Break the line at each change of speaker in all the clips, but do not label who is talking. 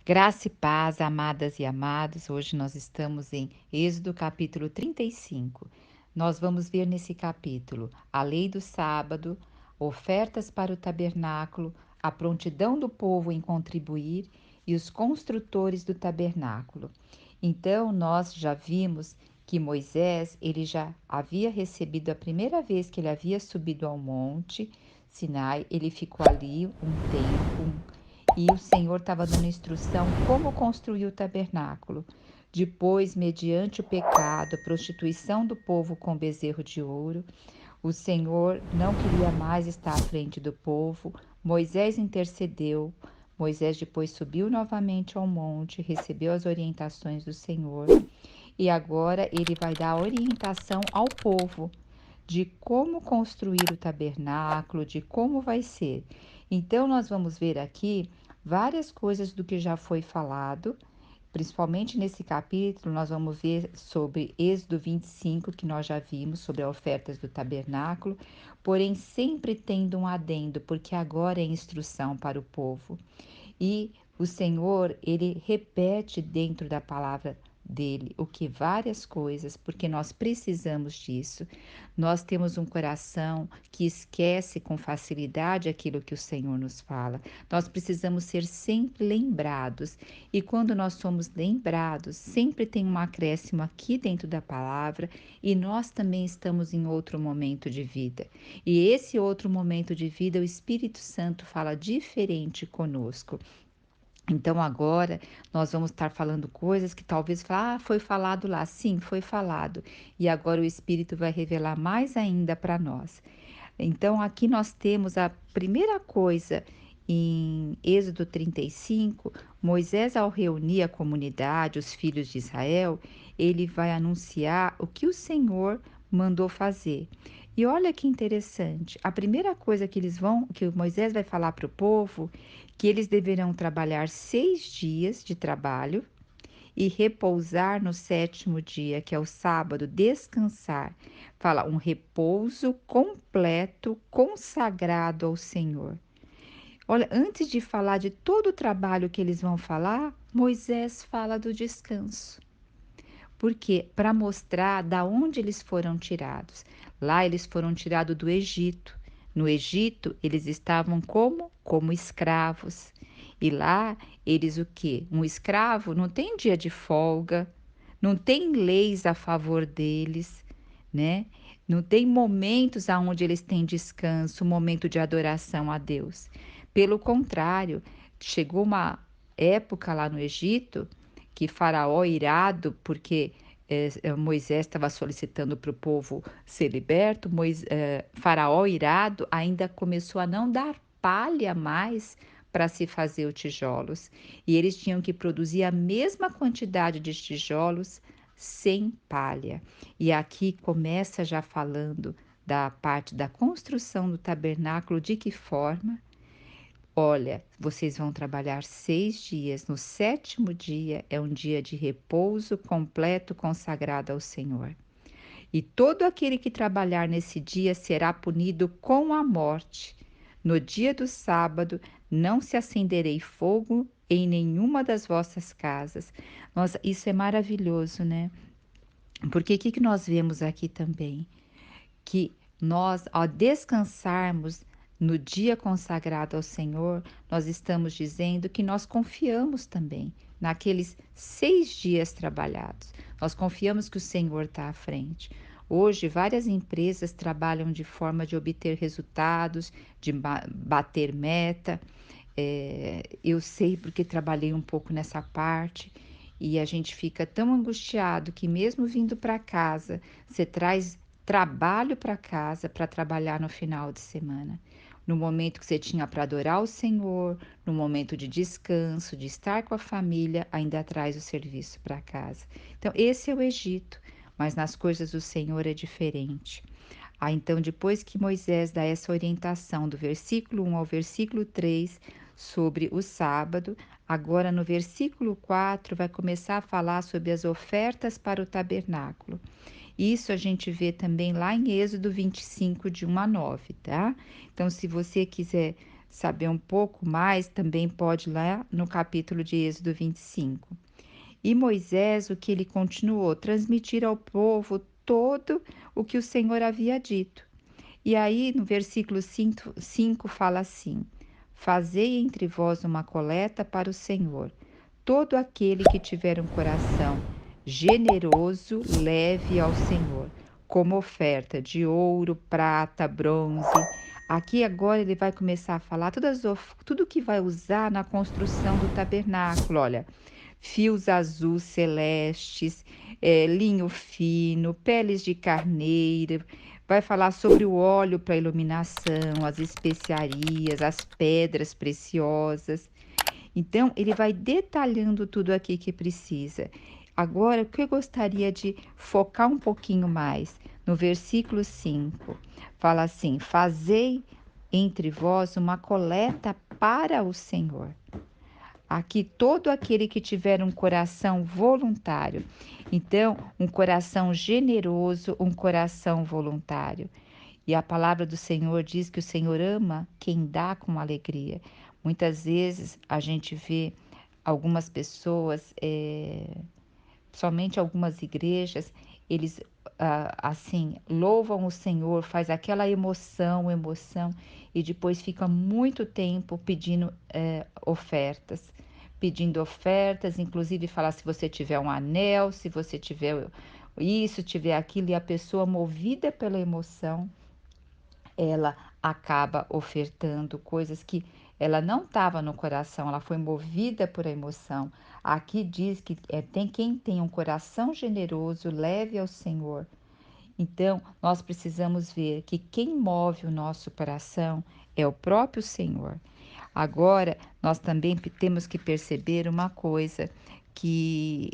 Graça e paz, amadas e amados. Hoje nós estamos em Êxodo capítulo 35. Nós vamos ver nesse capítulo a lei do sábado, ofertas para o tabernáculo, a prontidão do povo em contribuir e os construtores do tabernáculo. Então, nós já vimos que Moisés, ele já havia recebido a primeira vez que ele havia subido ao monte Sinai, ele ficou ali um tempo, e o Senhor estava dando instrução como construir o tabernáculo. Depois, mediante o pecado, a prostituição do povo com bezerro de ouro, o Senhor não queria mais estar à frente do povo. Moisés intercedeu. Moisés depois subiu novamente ao monte, recebeu as orientações do Senhor e agora ele vai dar orientação ao povo de como construir o tabernáculo, de como vai ser. Então, nós vamos ver aqui várias coisas do que já foi falado, principalmente nesse capítulo. Nós vamos ver sobre Êxodo 25, que nós já vimos, sobre as ofertas do tabernáculo, porém sempre tendo um adendo, porque agora é instrução para o povo. E o Senhor, ele repete dentro da palavra dele o que várias coisas, porque nós precisamos disso. Nós temos um coração que esquece com facilidade aquilo que o Senhor nos fala. Nós precisamos ser sempre lembrados. E quando nós somos lembrados, sempre tem um acréscimo aqui dentro da palavra, e nós também estamos em outro momento de vida. E esse outro momento de vida, o Espírito Santo fala diferente conosco. Então agora nós vamos estar falando coisas que talvez foi falado lá. Sim, foi falado. E agora o Espírito vai revelar mais ainda para nós. Então aqui nós temos a primeira coisa em Êxodo 35. Moisés, ao reunir a comunidade, os filhos de Israel, ele vai anunciar o que o Senhor mandou fazer. E olha que interessante, a primeira coisa que Moisés vai falar para o povo, que eles deverão trabalhar 6 dias de trabalho e repousar no sétimo dia, que é o sábado, descansar. Fala um repouso completo, consagrado ao Senhor. Olha, antes de falar de todo o trabalho que eles vão falar, Moisés fala do descanso. Porque para mostrar da onde eles foram tirados. Lá eles foram tirados do Egito. No Egito, eles estavam como escravos. E lá, eles o quê? Um escravo não tem dia de folga, não tem leis a favor deles, né? Não tem momentos aonde eles têm descanso, momento de adoração a Deus. Pelo contrário, chegou uma época lá no Egito que Faraó, irado, porque Moisés estava solicitando para o povo ser liberto, Faraó, irado, ainda começou a não dar palha mais para se fazer os tijolos. E eles tinham que produzir a mesma quantidade de tijolos sem palha. E aqui começa já falando da parte da construção do tabernáculo, de que forma? Olha, vocês vão trabalhar 6 dias, no sétimo dia é um dia de repouso completo consagrado ao Senhor. E todo aquele que trabalhar nesse dia será punido com a morte. No dia do sábado não se acenderei fogo em nenhuma das vossas casas. Nossa, isso é maravilhoso, né? Porque o que nós vemos aqui também? Que nós, ao descansarmos no dia consagrado ao Senhor, nós estamos dizendo que nós confiamos também naqueles 6 dias trabalhados. Nós confiamos que o Senhor está à frente. Hoje, várias empresas trabalham de forma de obter resultados, de bater meta. Eu sei porque trabalhei um pouco nessa parte e a gente fica tão angustiado que mesmo vindo para casa, você traz trabalho para casa para trabalhar no final de semana. No momento que você tinha para adorar o Senhor, no momento de descanso, de estar com a família, ainda traz o serviço para casa. Então, esse é o Egito, mas nas coisas do Senhor é diferente. Então, depois que Moisés dá essa orientação do versículo 1 ao versículo 3 sobre o sábado, agora no versículo 4 vai começar a falar sobre as ofertas para o tabernáculo. Isso a gente vê também lá em Êxodo 25, de 1 a 9, tá? Então, se você quiser saber um pouco mais, também pode ir lá no capítulo de Êxodo 25. E Moisés, o que ele continuou? Transmitir ao povo todo o que o Senhor havia dito. E aí, no versículo 5 fala assim: Fazei entre vós uma coleta para o Senhor. Todo aquele que tiver um coração generoso, leve ao Senhor, como oferta de ouro, prata, bronze. Aqui agora ele vai começar a falar tudo que vai usar na construção do tabernáculo. Olha, fios azuis celestes, linho fino, peles de carneiro. Vai falar sobre o óleo para iluminação, as especiarias, as pedras preciosas. Então, ele vai detalhando tudo aqui que precisa. Agora, o que eu gostaria de focar um pouquinho mais, no versículo 5, fala assim: Fazei entre vós uma coleta para o Senhor. Aqui, todo aquele que tiver um coração voluntário. Então, um coração generoso, um coração voluntário. E a palavra do Senhor diz que o Senhor ama quem dá com alegria. Muitas vezes a gente vê algumas pessoas, somente algumas igrejas, eles assim louvam o Senhor, faz aquela emoção, e depois fica muito tempo pedindo ofertas, inclusive falar se você tiver um anel, se você tiver isso, tiver aquilo, e a pessoa movida pela emoção, ela acaba ofertando coisas que ela não estava no coração, ela foi movida por emoção. Aqui diz que tem quem tem um coração generoso, leve ao Senhor. Então, nós precisamos ver que quem move o nosso coração é o próprio Senhor. Agora, nós também temos que perceber uma coisa, que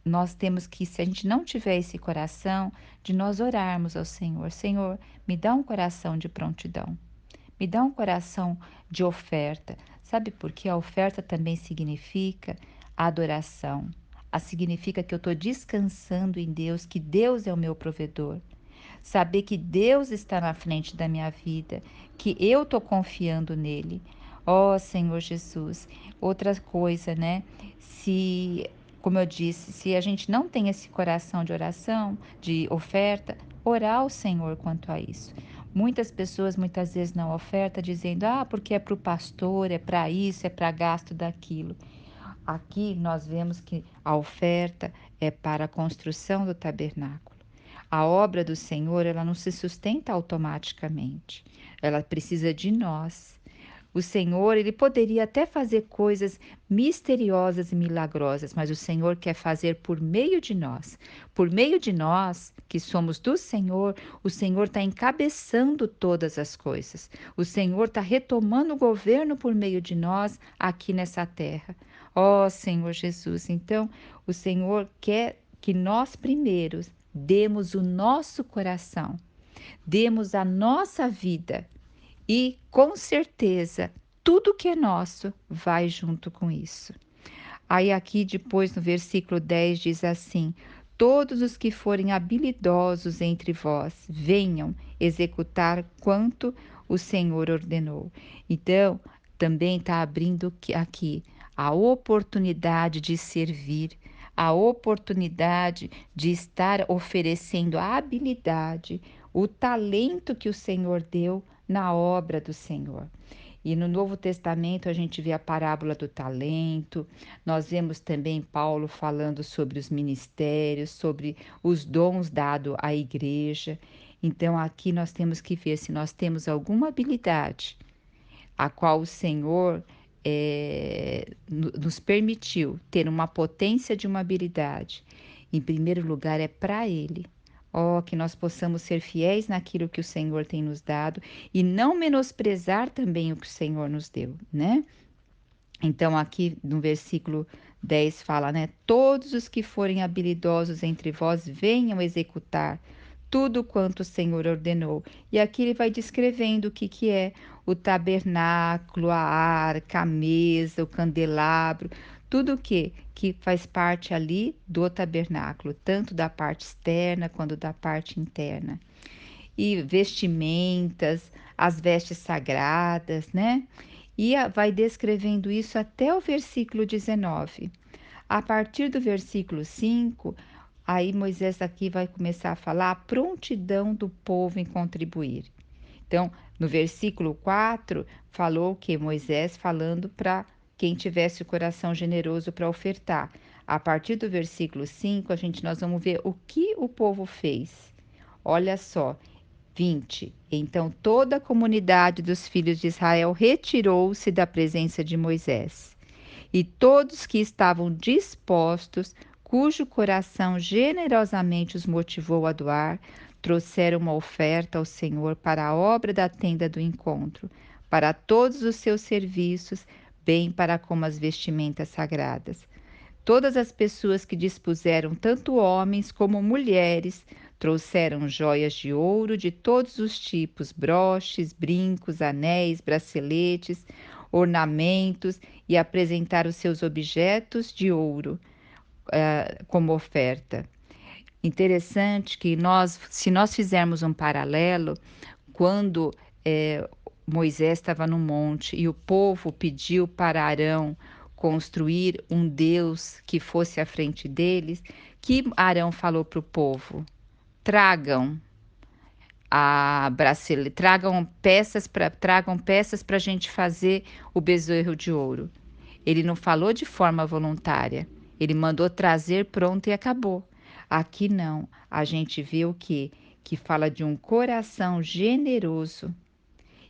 nós temos que, se a gente não tiver esse coração, de nós orarmos ao Senhor: Senhor, me dá um coração de prontidão, me dá um coração de oferta. Sabe por quê? A oferta também significa adoração. Significa que eu estou descansando em Deus, que Deus é o meu provedor. Saber que Deus está na frente da minha vida, que eu estou confiando nele. Ó Senhor Jesus, outra coisa, né? Se, como eu disse, se a gente não tem esse coração de oração, de oferta, orar ao Senhor quanto a isso. Muitas pessoas muitas vezes não oferta dizendo: ah, porque é para o pastor, é para isso, é para gasto daquilo. Aqui nós vemos que a oferta é para a construção do tabernáculo. A obra do Senhor, ela não se sustenta automaticamente. Ela precisa de nós. O Senhor, ele poderia até fazer coisas misteriosas e milagrosas, mas o Senhor quer fazer por meio de nós. Por meio de nós, que somos do Senhor, o Senhor está encabeçando todas as coisas. O Senhor está retomando o governo por meio de nós aqui nessa terra. Ó Senhor Jesus, então o Senhor quer que nós primeiros demos o nosso coração, demos a nossa vida, e com certeza tudo que é nosso vai junto com isso. Aí aqui depois no versículo 10 diz assim: Todos os que forem habilidosos entre vós, venham executar quanto o Senhor ordenou. Então, também está abrindo aqui a oportunidade de servir, a oportunidade de estar oferecendo a habilidade, o talento que o Senhor deu na obra do Senhor. E no Novo Testamento a gente vê a parábola do talento, nós vemos também Paulo falando sobre os ministérios, sobre os dons dados à igreja. Então aqui nós temos que ver se nós temos alguma habilidade a qual o Senhor nos permitiu ter uma potência de uma habilidade. Em primeiro lugar, é para Ele. Ó, que nós possamos ser fiéis naquilo que o Senhor tem nos dado e não menosprezar também o que o Senhor nos deu, né? Então, aqui no versículo 10 fala, né? Todos os que forem habilidosos entre vós venham executar tudo quanto o Senhor ordenou. E aqui ele vai descrevendo o que é o tabernáculo, a arca, a mesa, o candelabro, tudo o que faz parte ali do tabernáculo, tanto da parte externa quanto da parte interna. E vestimentas, as vestes sagradas, né? E vai descrevendo isso até o versículo 19. A partir do versículo 5, aí Moisés aqui vai começar a falar a prontidão do povo em contribuir. Então, no versículo 4, falou que Moisés falando para quem tivesse o coração generoso para ofertar. A partir do versículo 5, nós vamos ver o que o povo fez. Olha só, 20. Então toda a comunidade dos filhos de Israel retirou-se da presença de Moisés. E todos que estavam dispostos, cujo coração generosamente os motivou a doar, trouxeram uma oferta ao Senhor para a obra da tenda do encontro, para todos os seus serviços, bem para como as vestimentas sagradas. Todas as pessoas que dispuseram, tanto homens como mulheres, trouxeram joias de ouro de todos os tipos, broches, brincos, anéis, braceletes, ornamentos, e apresentaram seus objetos de ouro como oferta. Interessante que se nós fizermos um paralelo, quando Moisés estava no monte e o povo pediu para Arão construir um Deus que fosse à frente deles, que Arão falou para o povo: tragam a bracelete, tragam peças para a gente fazer o bezerro de ouro. Ele não falou de forma voluntária, ele mandou trazer pronto e acabou. Aqui não, a gente vê o quê? Que fala de um coração generoso.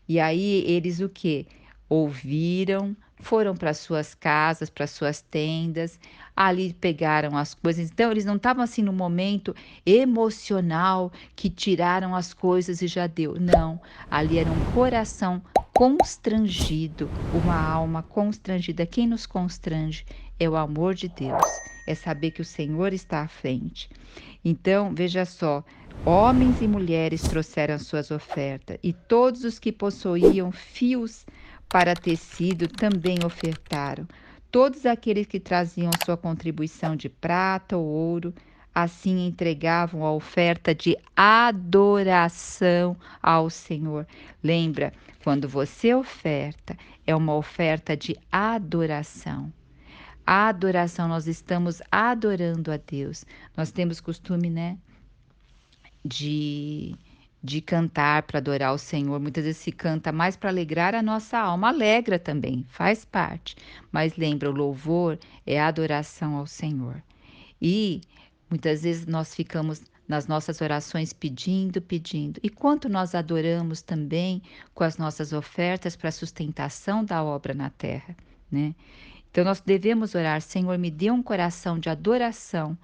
E aí eles o quê? Ouviram, foram para suas casas, para suas tendas, ali pegaram as coisas. Então eles não estavam assim no momento emocional que tiraram as coisas e já deu. Não, ali era um coração constrangido, uma alma constrangida. Quem nos constrange é o amor de Deus, é saber que o Senhor está à frente. Então, veja só, homens e mulheres trouxeram suas ofertas, e todos os que possuíam fios para tecido também ofertaram. Todos aqueles que traziam sua contribuição de prata ou ouro, assim entregavam a oferta de adoração ao Senhor. Lembra, quando você oferta, é uma oferta de adoração. A adoração, nós estamos adorando a Deus. Nós temos costume, né, de, de cantar para adorar o Senhor. Muitas vezes se canta mais para alegrar a nossa alma. Alegra também, faz parte. Mas lembra, o louvor é a adoração ao Senhor. E muitas vezes nós ficamos nas nossas orações pedindo, pedindo. E quanto nós adoramos também com as nossas ofertas para a sustentação da obra na terra, né? Então nós devemos orar: Senhor, me dê um coração de adoração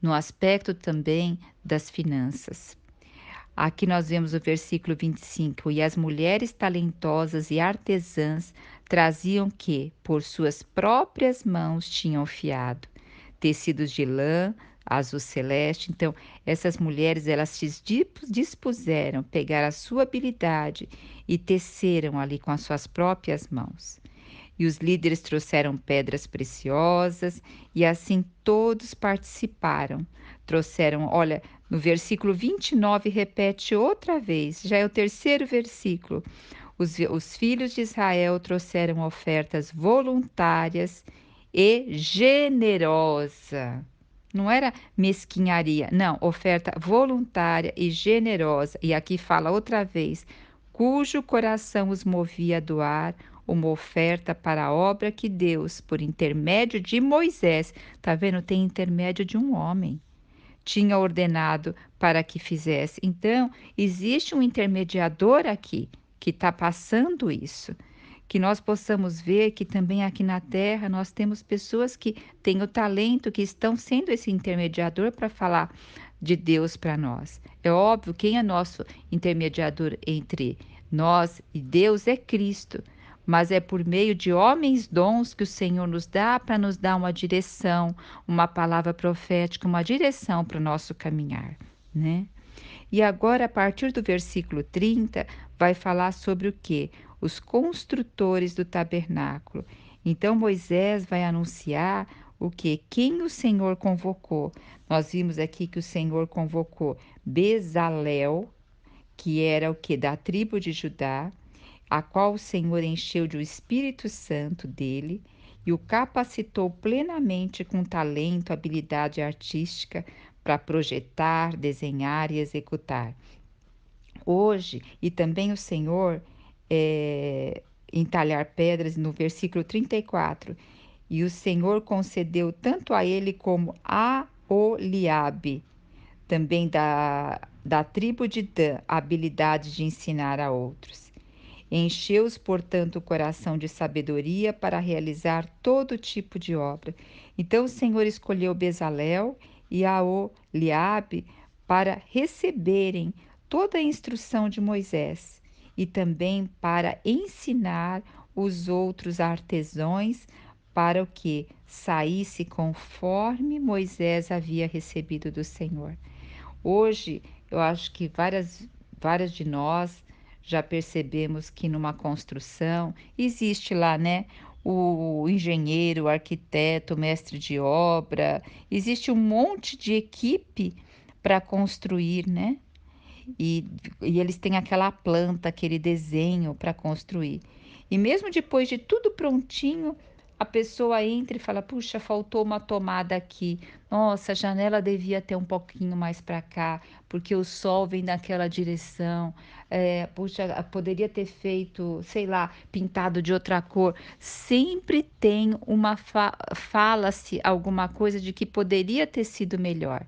no aspecto também das finanças. Aqui nós vemos o versículo 25: e as mulheres talentosas e artesãs traziam que, por suas próprias mãos, tinham fiado, tecidos de lã, azul celeste. Então, essas mulheres, elas se dispuseram, pegar a sua habilidade e teceram ali com as suas próprias mãos. E os líderes trouxeram pedras preciosas, e assim todos participaram. Trouxeram, olha, no versículo 29 repete outra vez, já é o terceiro versículo. Os filhos de Israel trouxeram ofertas voluntárias e generosa. Não era mesquinharia, não, oferta voluntária e generosa. E aqui fala outra vez, cujo coração os movia a doar uma oferta para a obra que Deus, por intermédio de Moisés, tá vendo? Tem intermédio de um homem, tinha ordenado para que fizesse. Então, existe um intermediador aqui que está passando isso. Que nós possamos ver que também aqui na Terra nós temos pessoas que têm o talento, que estão sendo esse intermediador para falar de Deus para nós. É óbvio, quem é nosso intermediador entre nós e Deus é Cristo, mas é por meio de homens dons que o Senhor nos dá para nos dar uma direção, uma palavra profética, uma direção para o nosso caminhar, né? E agora, a partir do versículo 30, vai falar sobre o quê? Os construtores do tabernáculo. Então, Moisés vai anunciar o quê? Quem o Senhor convocou. Nós vimos aqui que o Senhor convocou Bezalel, que era o que? Da tribo de Judá, a qual o Senhor encheu de o Espírito Santo dele e o capacitou plenamente com talento, habilidade artística para projetar, desenhar e executar. Hoje, e também o Senhor, entalhar pedras, no versículo 34, e o Senhor concedeu tanto a ele como a Oliabe, também da tribo de Dan, a habilidade de ensinar a outros. Encheu-os, portanto, o coração de sabedoria para realizar todo tipo de obra. Então o Senhor escolheu Bezalel e Aholiabe para receberem toda a instrução de Moisés e também para ensinar os outros artesãos para o que saísse conforme Moisés havia recebido do Senhor. Hoje, eu acho que várias de nós já percebemos que numa construção existe lá, né? O engenheiro, o arquiteto, o mestre de obra, existe um monte de equipe para construir, né? E, e eles têm aquela planta, aquele desenho para construir. E mesmo depois de tudo prontinho, a pessoa entra e fala: puxa, faltou uma tomada aqui. Nossa, a janela devia ter um pouquinho mais para cá, porque o sol vem naquela direção. Puxa, poderia ter feito, sei lá, pintado de outra cor. Sempre tem uma fala-se alguma coisa de que poderia ter sido melhor.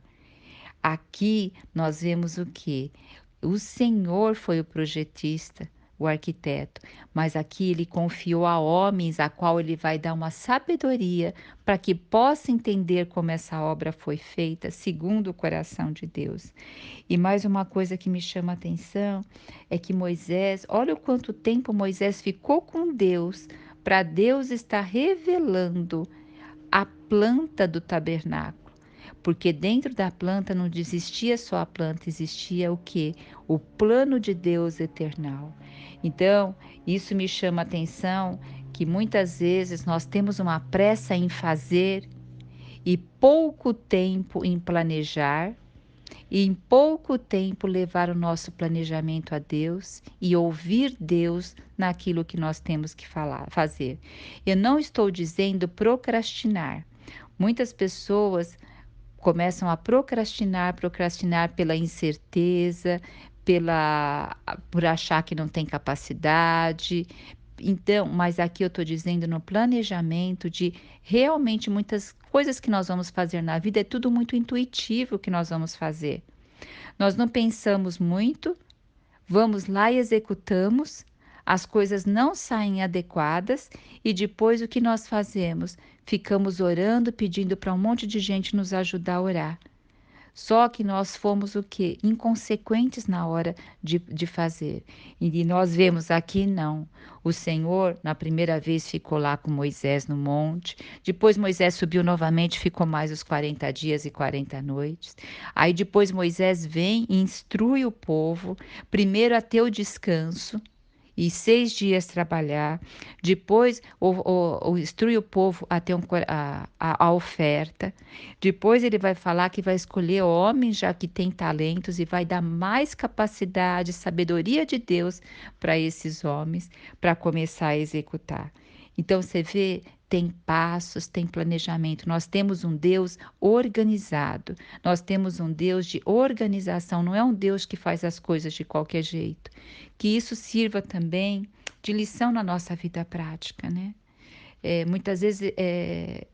Aqui nós vemos o que? O Senhor foi o projetista, o arquiteto, mas aqui ele confiou a homens a qual ele vai dar uma sabedoria para que possa entender como essa obra foi feita segundo o coração de Deus. E mais uma coisa que me chama a atenção é que Moisés, olha o quanto tempo Moisés ficou com Deus para Deus estar revelando a planta do tabernáculo. Porque dentro da planta não existia só a planta, existia o que? O plano de Deus eternal. Então, isso me chama a atenção que muitas vezes nós temos uma pressa em fazer e pouco tempo em planejar, e em pouco tempo levar o nosso planejamento a Deus e ouvir Deus naquilo que nós temos que fazer. Eu não estou dizendo procrastinar. Muitas pessoas começam a procrastinar pela incerteza, por achar que não tem capacidade. Então, mas aqui eu estou dizendo no planejamento de realmente muitas coisas que nós vamos fazer na vida, é tudo muito intuitivo que nós vamos fazer. Nós não pensamos muito, vamos lá e executamos, as coisas não saem adequadas e depois o que nós fazemos? Ficamos orando, pedindo para um monte de gente nos ajudar a orar. Só que nós fomos o quê? Inconsequentes na hora de fazer. E nós vemos aqui, não. O Senhor, na primeira vez, ficou lá com Moisés no monte. Depois Moisés subiu novamente, ficou mais os 40 dias e 40 noites. Aí depois Moisés vem e instrui o povo, primeiro a ter o descanso, e 6 dias trabalhar. Depois instrui o povo a ter a oferta. Depois ele vai falar que vai escolher homens já que tem talentos e vai dar mais capacidade, sabedoria de Deus para esses homens para começar a executar. Então você vê, tem passos, tem planejamento. Nós temos um Deus organizado. Nós temos um Deus de organização, não é um Deus que faz as coisas de qualquer jeito. Que isso sirva também de lição na nossa vida prática, né? Muitas vezes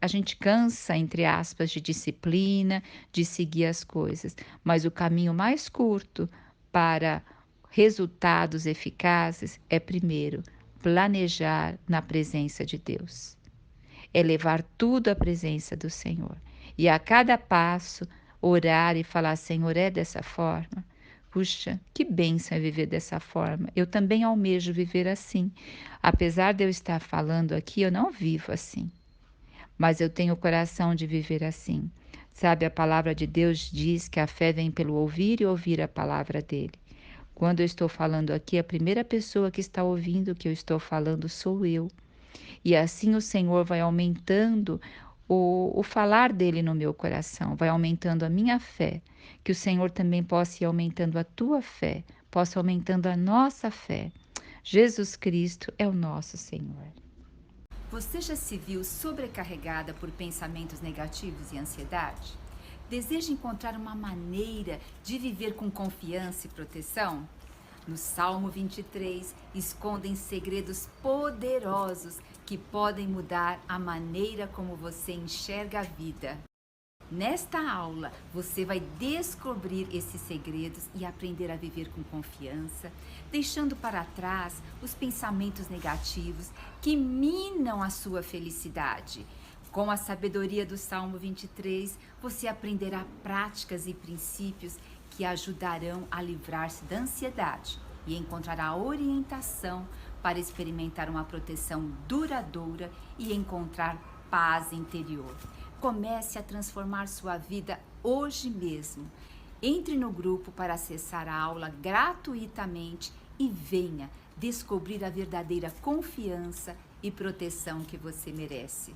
a gente cansa, entre aspas, de disciplina, de seguir as coisas, mas o caminho mais curto para resultados eficazes é, primeiro, planejar na presença de Deus, é levar tudo à presença do Senhor. E a cada passo, orar e falar: Senhor, é dessa forma? Puxa, que bênção é viver dessa forma. Eu também almejo viver assim. Apesar de eu estar falando aqui, eu não vivo assim. Mas eu tenho o coração de viver assim. Sabe, a palavra de Deus diz que a fé vem pelo ouvir e ouvir a palavra dele. Quando eu estou falando aqui, a primeira pessoa que está ouvindo o que eu estou falando sou eu. E assim o Senhor vai aumentando o falar dele no meu coração, vai aumentando a minha fé. Que o Senhor também possa ir aumentando a tua fé, possa aumentando a nossa fé. Jesus Cristo é o nosso Senhor.
Você já se viu sobrecarregada por pensamentos negativos e ansiedade? Deseja encontrar uma maneira de viver com confiança e proteção? No Salmo 23, escondem segredos poderosos que podem mudar a maneira como você enxerga a vida. Nesta aula, você vai descobrir esses segredos e aprender a viver com confiança, deixando para trás os pensamentos negativos que minam a sua felicidade. Com a sabedoria do Salmo 23, você aprenderá práticas e princípios que ajudarão a livrar-se da ansiedade e encontrará orientação para experimentar uma proteção duradoura e encontrar paz interior. Comece a transformar sua vida hoje mesmo. Entre no grupo para acessar a aula gratuitamente e venha descobrir a verdadeira confiança e proteção que você merece.